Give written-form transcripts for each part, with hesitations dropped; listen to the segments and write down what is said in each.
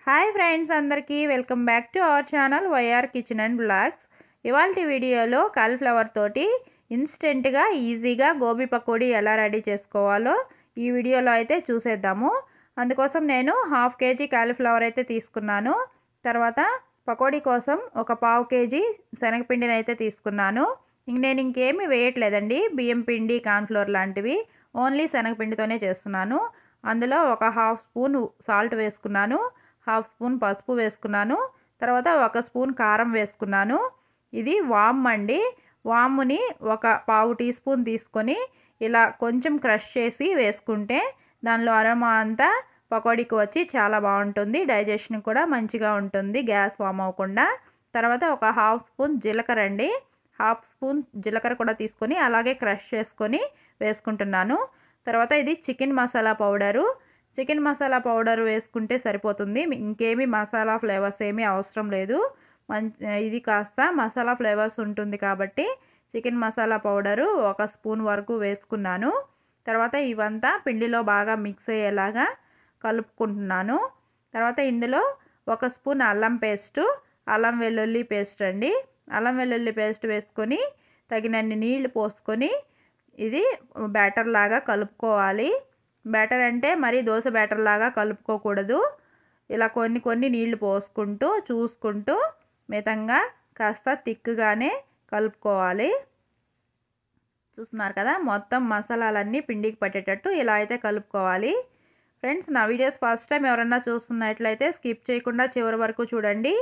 Hi friends, అందరికీ welcome back to our channel YR kitchen and blogs. ఇవాల్టి వీడియోలో cauliflower తోటి ఇన్స్టెంట్గా ఈజీగా గోబీ పకోడీ ఎలా రెడీ చేసుకోవాలో ఈ వీడియోలో అయితే చూసేద్దాము. అందుకోసం నేను 1/2 kg కాలీఫ్లవర్ అయితే తీసుకున్నాను. తర్వాత పకోడీ కోసం ఒక 1/2 kg శనగపిండిని అయితే తీసుకున్నాను. నేను ఇంకేమీ వేయట్లేదండి, బియ్యం పిండి, కార్న్ఫ్లోర్ లాంటివి, ఓన్లీ శనగపిండితోనే చేస్తున్నాను. అందులో ఒక 1/2 స్పూన్ సాల్ట్ వేసుకున్నాను, 1/2 స్పూన్ పసుపు వేసుకున్నాను, తర్వాత 1 స్పూన్ కారం వేసుకున్నాను. ఇది వామ్ అండి. వాముని ఒక 1/2 టీ స్పూన్ తీసుకొని ఇలా కొంచెం క్రష్ చేసి వేసుకుంటే దానిలో అరోమా అంతా పకోడీకి వచ్చి చాలా బాగుంటుంది. డైజెషన్ కూడా మంచిగా ఉంటుంది, గ్యాస్ ఫామ్ అవ్వకుండా. తర్వాత ఒక 1/2 స్పూన్ జీలకర్ర అండి, 1/2 స్పూన్ జీలకర్ర కూడా తీసుకొని అలాగే క్రష్ చేసుకొని వేసుకుంటున్నాను. తర్వాత ఇది chicken masala powder. Chicken masala powder వేసుకుంటే సరిపోతుంది, ఇంకేమీ మసాలా ఫ్లేవర్స్ ఏమీ అవసరం లేదు. ఇది కాస్త మసాలా ఫ్లేవర్స్ ఉంటుంది కాబట్టి చికెన్ మసాలా పౌడరు 1 స్పూన్ వరకు వేసుకున్నాను. తర్వాత ఇవంతా పిండిలో బాగా మిక్స్ అయ్యేలాగా కలుపుకుంటున్నాను. తర్వాత ఇందులో 1 స్పూన్ అల్లం పేస్టు, అల్లం వెల్లుల్లి పేస్ట్ అండి. అల్లం వెల్లుల్లి పేస్ట్ వేసుకొని తగినన్ని నీళ్లు పోసుకొని ఇది బ్యాటర్ లాగా కలుపుకోవాలి. బ్యాటర్ అంటే మరి దోశ బ్యాటర్ లాగా కలుపుకోకూడదు. ఇలా కొన్ని కొన్ని నీళ్లు పోసుకుంటూ చూసుకుంటూ మితంగా కాస్త థిక్గానే కలుపుకోవాలి. చూస్తున్నారు కదా, మొత్తం మసాలాలన్నీ పిండికి పట్టేటట్టు ఇలా అయితే కలుపుకోవాలి. ఫ్రెండ్స్, నా వీడియోస్ ఫస్ట్ టైం ఎవరన్నా చూస్తున్నట్లయితే స్కిప్ చేయకుండా చివరి వరకు చూడండి.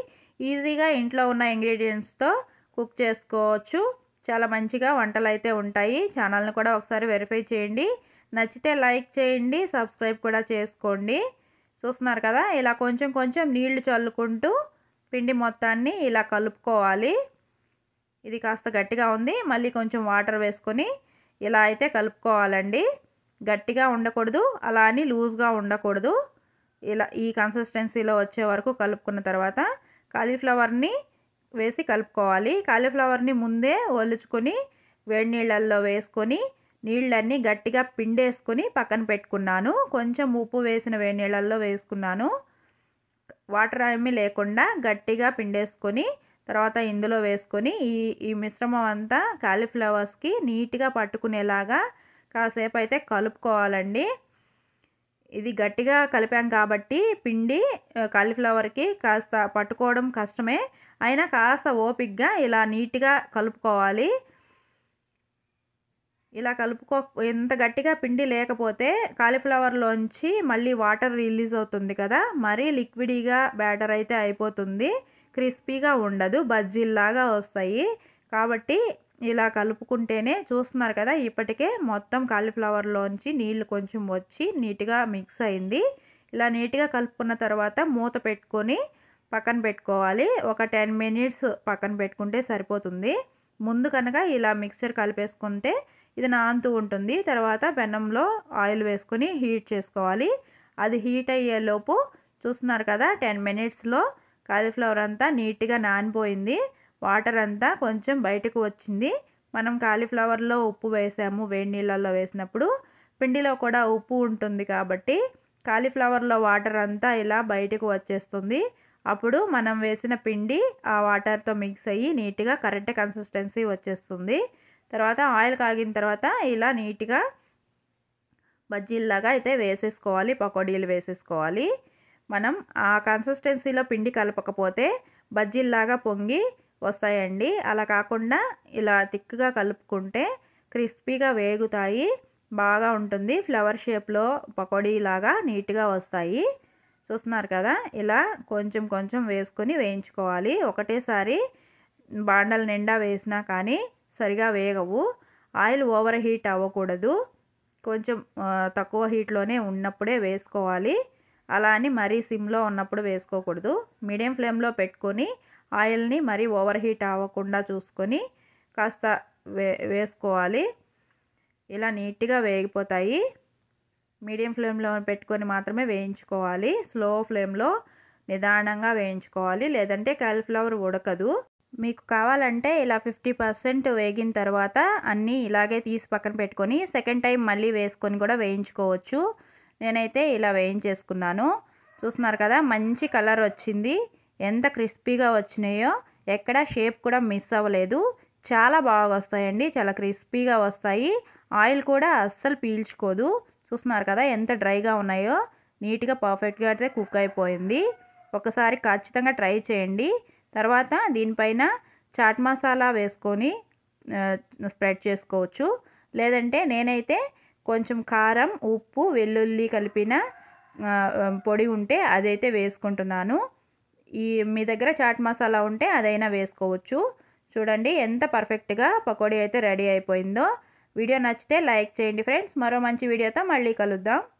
ఈజీగా ఇంట్లో ఉన్న ఇంగ్రీడియంట్స్తో కుక్ చేసుకోవచ్చు. చాలా మంచిగా వంటలు అయితే ఉంటాయి. ఛానల్ని కూడా ఒకసారి వెరిఫై చేయండి. నచ్చితే లైక్ చేయండి, సబ్స్క్రైబ్ కూడా చేసుకోండి. చూస్తున్నారు కదా, ఇలా కొంచెం కొంచెం నీళ్లు చల్లుకుంటూ పిండి మొత్తాన్ని ఇలా కలుపుకోవాలి. ఇది కాస్త గట్టిగా ఉంది, మళ్ళీ కొంచెం వాటర్ వేసుకొని ఇలా అయితే కలుపుకోవాలండి. గట్టిగా ఉండకూడదు, అలా అని లూజ్గా ఉండకూడదు. ఇలా ఈ కన్సిస్టెన్సీలో వచ్చే వరకు కలుపుకున్న తర్వాత కాలీఫ్లవర్ని వేసి కలుపుకోవాలి. కాలీఫ్లవర్ని ముందే ఒలుచుకొని వేడి నీళ్ళల్లో వేసుకొని నీళ్ళన్నీ గట్టిగా పిండేసుకొని పక్కన పెట్టుకున్నాను. కొంచెం ఉప్పు వేసిన వేడి నీళ్ళల్లో వేసుకున్నాను. వాటర్ ఏమీ లేకుండా గట్టిగా పిండేసుకొని తర్వాత ఇందులో వేసుకొని ఈ మిశ్రమం అంతా కాలీఫ్లవర్స్కి నీట్గా పట్టుకునేలాగా కాసేపు అయితే కలుపుకోవాలండి. ఇది గట్టిగా కలిపాం కాబట్టి పిండి కాలీఫ్లవర్కి కాస్త పట్టుకోవడం కష్టమే, అయినా కాస్త ఓపిక్గా ఇలా నీట్గా కలుపుకోవాలి. ఇలా ఎంత గట్టిగా పిండి లేకపోతే కాలీఫ్లవర్లోంచి మళ్ళీ వాటర్ రిలీజ్ అవుతుంది కదా, మరీ లిక్విడీగా బ్యాటర్ అయితే అయిపోతుంది, క్రిస్పీగా ఉండదు, బజ్జీల్లాగా వస్తాయి. కాబట్టి ఇలా కలుపుకుంటేనే, చూస్తున్నారు కదా ఇప్పటికే మొత్తం కాలీఫ్లవర్లోంచి నీళ్ళు కొంచెం వచ్చి నీట్గా మిక్స్ అయింది. ఇలా నీట్గా కలుపుకున్న తర్వాత మూత పెట్టుకొని పక్కన పెట్టుకోవాలి. ఒక 10 మినిట్స్ పక్కన పెట్టుకుంటే సరిపోతుంది. ముందు కనుక ఇలా మిక్చర్ కలిపేసుకుంటే ఇది నానుతూ ఉంటుంది. తర్వాత పెనంలో ఆయిల్ వేసుకొని హీట్ చేసుకోవాలి. అది హీట్ అయ్యేలోపు చూస్తున్నారు కదా, 10 మినిట్స్లో కాలీఫ్లవర్ అంతా నీట్గా నానిపోయింది. వాటర్ అంతా కొంచెం బయటకు వచ్చింది. మనం కాలీఫ్లవర్లో ఉప్పు వేసాము, వేడి నీళ్ళల్లో వేసినప్పుడు పిండిలో కూడా ఉప్పు ఉంటుంది కాబట్టి కాలీఫ్లవర్లో వాటర్ అంతా ఇలా బయటకు వచ్చేస్తుంది. అప్పుడు మనం వేసిన పిండి ఆ వాటర్తో మిక్స్ అయ్యి నీట్గా కరెక్ట్ కన్సిస్టెన్సీ వచ్చేస్తుంది. తర్వాత ఆయిల్ కాగిన తర్వాత ఇలా నీట్గా బజ్జీల్లాగా అయితే వేసేసుకోవాలి, పకోడీలు వేసేసుకోవాలి. మనం ఆ కన్సిస్టెన్సీలో పిండి కలపకపోతే బజ్జీల్లాగా పొంగి వస్తాయండి. అలా కాకుండా ఇలా థిక్గా కలుపుకుంటే క్రిస్పీగా వేగుతాయి, బాగా ఉంటుంది. ఫ్లవర్ షేప్లో పకోడీలాగా నీట్గా వస్తాయి. చూస్తున్నారు కదా, ఇలా కొంచెం కొంచెం వేసుకొని వేయించుకోవాలి. ఒకటేసారి బాండల నిండా వేసినా కానీ సరిగా వేగవు. ఆయిల్ ఓవర్ హీట్ అవ్వకూడదు, కొంచెం తక్కువ హీట్లోనే ఉన్నప్పుడే వేసుకోవాలి. అలా అని మరీ సిమ్లో ఉన్నప్పుడు వేసుకోకూడదు. మీడియం ఫ్లేమ్లో పెట్టుకొని ఆయిల్ని మరీ ఓవర్ హీట్ అవ్వకుండా చూసుకొని కాస్త వేసుకోవాలి. ఇలా నీట్గా వేగిపోతాయి. మీడియం ఫ్లేమ్లో పెట్టుకొని మాత్రమే వేయించుకోవాలి. స్లో ఫ్లేమ్లో నిదానంగా వేయించుకోవాలి, లేదంటే కాలీఫ్లవర్ ఉడకదు. మీకు కావాలంటే ఇలా 50% వేగిన తర్వాత అన్నీ ఇలాగే తీసి పక్కన పెట్టుకొని సెకండ్ టైం మళ్ళీ వేసుకొని కూడా వేయించుకోవచ్చు. నేనైతే ఇలా వేయించేసుకున్నాను. చూస్తున్నారు కదా, మంచి కలర్ వచ్చింది. ఎంత క్రిస్పీగా వచ్చినాయో, ఎక్కడ షేప్ కూడా మిస్ అవ్వలేదు. చాలా బాగా వస్తాయండి, చాలా క్రిస్పీగా వస్తాయి. ఆయిల్ కూడా అస్సలు పీల్చుకోదు. చూస్తున్నారు కదా ఎంత డ్రైగా ఉన్నాయో. నీట్గా పర్ఫెక్ట్గా అయితే కుక్ అయిపోయింది. ఒకసారి ఖచ్చితంగా ట్రై చేయండి. తర్వాత దీనిపైన చాట్ మసాలా వేసుకొని స్ప్రెడ్ చేసుకోవచ్చు. లేదంటే నేనైతే కొంచెం కారం, ఉప్పు, వెల్లుల్లి కలిపిన పొడి ఉంటే అదైతే వేసుకుంటున్నాను. మీ దగ్గర చాట్ మసాలా ఉంటే అదైనా వేసుకోవచ్చు. చూడండి ఎంత పర్ఫెక్ట్గా పకోడీ అయితే రెడీ అయిపోయిందో. వీడియో నచ్చితే లైక్ చేయండి ఫ్రెండ్స్. మరో మంచి వీడియోతో మళ్ళీ కలుద్దాం.